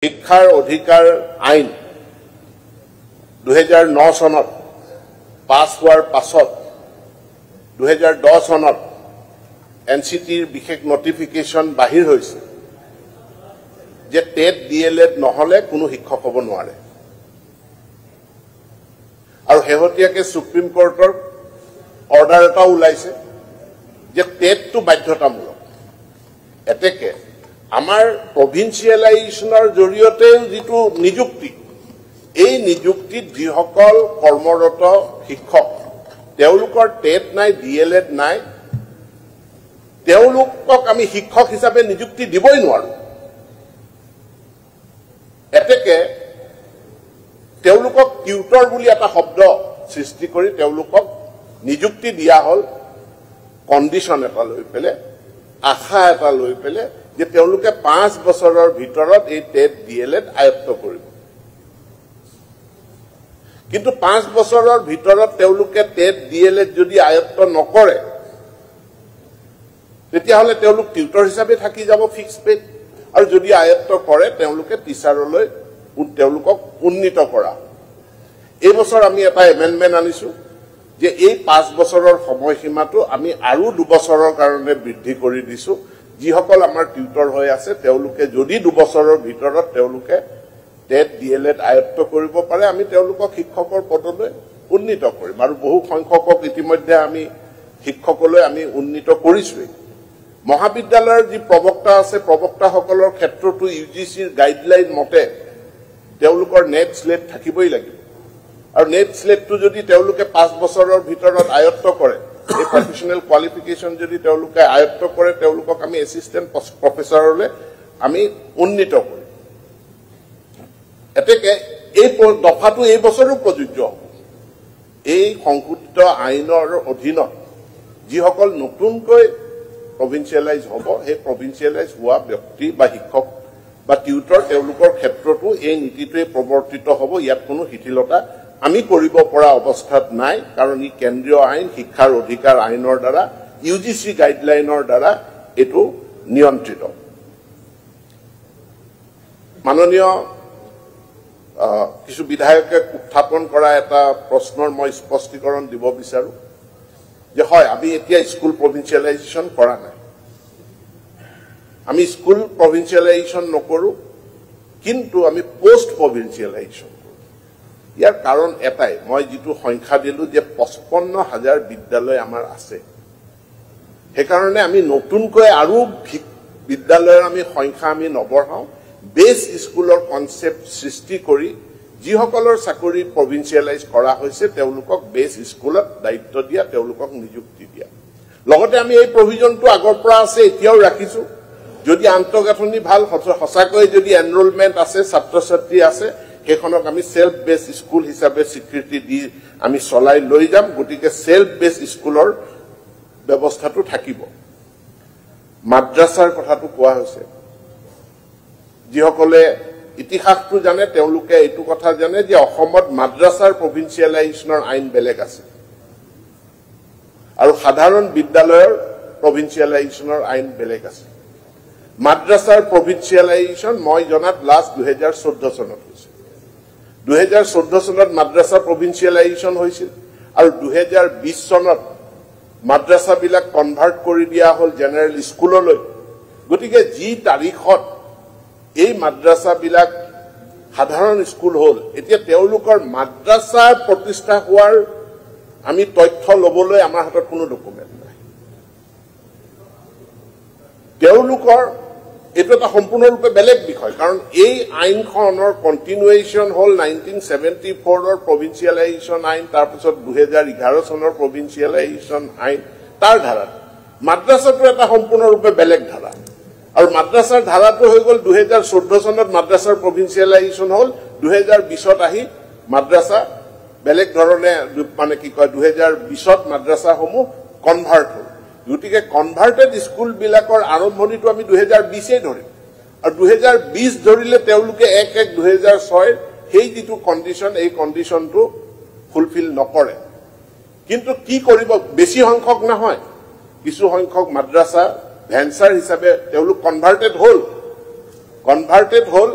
শিক্ষাৰ অধিকাৰ আইন 2009 চনত পাছ হোৱাৰ পাছত 2010 চনত এনচিটিৰ বিশেষ নটিফিকেশন বাহিৰ হৈছে যে টেট ডিএলএড নহলে কোনো শিক্ষক হ'ব নোৱাৰে আৰু হেহতিয়াকে সুপ্ৰিম কোৰ্টৰ অৰ্ডাৰ এটা ওলাইছে যে টেটটো বাধ্যতামূলক এতেকে আমাৰ প্ৰভিন্সিয়েলাইজেশ্যনৰ জৰিয়তে যিটো নিযুক্তি এই নিযুক্তিত যিসকল কৰ্মৰত শিক্ষক তেওঁলোকৰ টেট নাই ডিএলএড নাই তেওঁলোকক আমি শিক্ষক হিচাপে নিযুক্তি দিবই নোৱাৰো এতেকে তেওঁলোকক টিউটৰ বুলি এটা শব্দ সৃষ্টি কৰি তেওঁলোকক নিযুক্তি দিয়া হল কন্ডিশন এটা লৈ পেলে আশা এটা লৈ পেলে যে তেওঁলোকে 5 বছৰৰ ভিতৰত এই টেট ডিএলএড আয়ত্ত কৰিব কিন্তু 5 বছৰৰ ভিতৰত তেওঁলোকে টেট ডিএলএড যদি আয়ত্ত নকৰে তেতিয়া হলে তেওঁলোক টিউটৰ হিচাপে থাকি যাব ফিক্স পে আৰু যদি আয়ত্ত কৰে তেওঁলোকে টিচাৰলৈ তেওঁলোকক উন্নীত কৰা এই বছৰ আমি এটা এমেন্ডমেন্ট আনিছো যে এই 5 বছৰৰ সময়সীমাটো আমি আৰু 2 বছৰৰ কাৰণে বৃদ্ধি কৰি দিছো যিসকল আমাৰ টিউটৰ হৈ আছে তেওঁলোকে যদি 2 বছৰৰ ভিতৰত তেওঁলোকে টেট ডিএলএড আয়ত্ত কৰিব পাৰে আমি তেওঁলোকক শিক্ষকৰ পদলৈ উন্নীত কৰিম আৰু বহু সংখ্যকক ইতিমধ্যে আমি শিক্ষকলৈ আমি উন্নীত কৰিছো মহাবিদ্যালয়ৰ যি প্ৰবক্তা আছে প্ৰবক্তাসকলৰ ক্ষেত্ৰটো ইউজিচিৰ গাইডলাইন মতে তেওঁলোকৰ নেট স্লেট থাকিবই লাগিব আৰু নেট স্লেটটো যদি তেওঁলোকে 5 বছৰৰ ভিতৰত আয়ত্ত কৰে এই প্ৰফেশনাল কোৱালিফিকেশন যদি তেওঁলোকে আয়ত্ত কৰে তেওঁলোকক আমি এসিস্ট্যান্ট প্ৰফেসৰলৈ আমি উন্নীত কৰিম এতেকে এই দফাটো এই বছৰো প্ৰযোজ্য হ'ব এই সংশোধিত আইনৰ অধীনত যিসকল নতুনকৈ প্ৰভিন্সিয়েলাইজ হ'ব সেই প্ৰভিন্সিয়েলাইজ হোৱা ব্যক্তি বা শিক্ষক বা টিউটৰ তেওঁলোকৰ ক্ষেত্ৰতো এই নীতিটোৱে প্ৰৱৰ্তিত হ'ব ইয়াত কোনো শিথিলতা আমি কৰিব পৰা অৱস্থাত নাই কাৰণ ই কেন্দ্ৰীয় আইন শিক্ষাৰ অধিকাৰ আইনৰ দ্বাৰা ইউজিচি গাইডলাইনৰ দ্বাৰা এটো নিয়ন্ত্ৰিত মাননীয় কিছু বিধায়কে উত্থাপন কৰা এটা প্ৰশ্নৰ মই স্পষ্টীকৰণ দিব বিচাৰো যে হয় আমি এতিয়া স্কুল প্ৰভিন্সিয়েলাইজেশ্যন কৰা নাই আমি স্কুল প্ৰভিন্সিয়েলাইজেশ্যন নকৰো কিন্তু আমি পোষ্ট প্ৰভিন্সিয়েলাইজেশ্যন ইয়াৰ কাৰণ এটাই মই যেটো সংখ্যা দিলো যে 55,000 বিদ্যালয় আমাৰ আছে সেই কাৰণে আমি নতুনকৈ আৰু বিদ্যালয়ৰ আমি সংখ্যা আমি নবঢ়াও বেস স্কুলৰ কনসেপ্ট সৃষ্টি কৰি যিসকলৰ চাকৰি প্ৰভিন্সিয়েলাইজ কৰা হৈছে তেওঁলোকক বেস স্কুলত দায়িত্ব দিয়া তেওঁলোকক নিযুক্তি দিয়া লগতে আমি এই প্ৰভিজনটো আগৰ পৰা আছে এতিয়াও ৰাখিছো যদি আন্তঃগাঁথনি ভাল হসাকৈ যদি এনৰোলমেন্ট আছে ছাত্ৰ ছাত্ৰী আছে সেইখনক আমি সেলফ বেস স্কুল হিচাপে স্বীকৃতি দি আমি চলাই লৈ যাম গতিকে সেলফ বেস স্কুলৰ ব্যৱস্থাটো থাকিব মাদ্ৰাছাৰ কথাটো কোৱা হৈছে যিসকলে ইতিহাসটো জানে তেওঁলোকে এইটো কথা জানে যে অসমত মাদ্ৰাছাৰ প্ৰভিন্সিয়েলাইজেশ্যনৰ আইন বেলেগ আছে আৰু সাধাৰণ বিদ্যালয়ৰ প্ৰভিন্সিয়েলাইজেশ্যনৰ আইন বেলেগ আছে মাদ্ৰাছাৰ প্ৰভিন্সিয়েলাইজেশ্যন মই জনাত লাষ্ট 2014 চনত হৈছে 2014 চনত মাদ্ৰাছা প্ৰভিন্সিয়েলাইজেশ্যন হৈছিল আৰু 2020 চনত মাদ্ৰাছা বিলাক কনভাৰ্ট কৰি দিয়া হল জেনাৰেল স্কুললৈ গতিকে যি তাৰিখত এই মাদ্ৰাছা বিলাক সাধাৰণ স্কুল হল এতিয়া তেওঁলোকৰ মাদ্ৰাছা প্ৰতিষ্ঠা হোৱাৰ আমি তথ্য লবলৈ আমাৰ হাতত কোনো ডকুমেন্ট নাই তেওঁলোকৰ এটো এটা সম্পূৰ্ণৰূপে বেলেগ বিষয় কাৰণ এই আইনখনৰ কন্টিনিউয়েশন হল 1974 ৰ প্ৰভিন্সিয়েলাইজেশ্যন আইন তাৰ পিছত 2011 চনৰ প্ৰভিন্সিয়েলাইজেশ্যন আইন তাৰ ধাৰা মাদ্ৰাছাটো এটা সম্পূৰ্ণৰূপে বেলেগ ধাৰা আৰু মাদ্ৰাছাৰ ধাৰাটো হৈ গল 2014 চনত মাদ্ৰাছাৰ প্ৰভিন্সিয়েলাইজেশ্যন হল 2020ত আহি মাদ্ৰাছা বেলেগ ধৰণে মানে কি কয় 2020ত মাদ্ৰাছাসমূহ কনভাৰ্ট হল গতিকে কনভাৰ্টেড স্কুল বিলাকৰ আৰম্ভণিটো আমি 2020 ধৰিম আৰু 2020 ধৰিলে তেওঁলোকে 1/1/2006 সেই যেটো কন্ডিশন এই কন্ডিশনটো ফুলফিল নকৰে কিন্তু কি কৰিব বেছি সংখ্যক নহয় কিছু সংখ্যক মাদ্ৰাছা ভেঞ্চাৰ হিচাপে তেওঁলোক কনভাৰ্টেড হল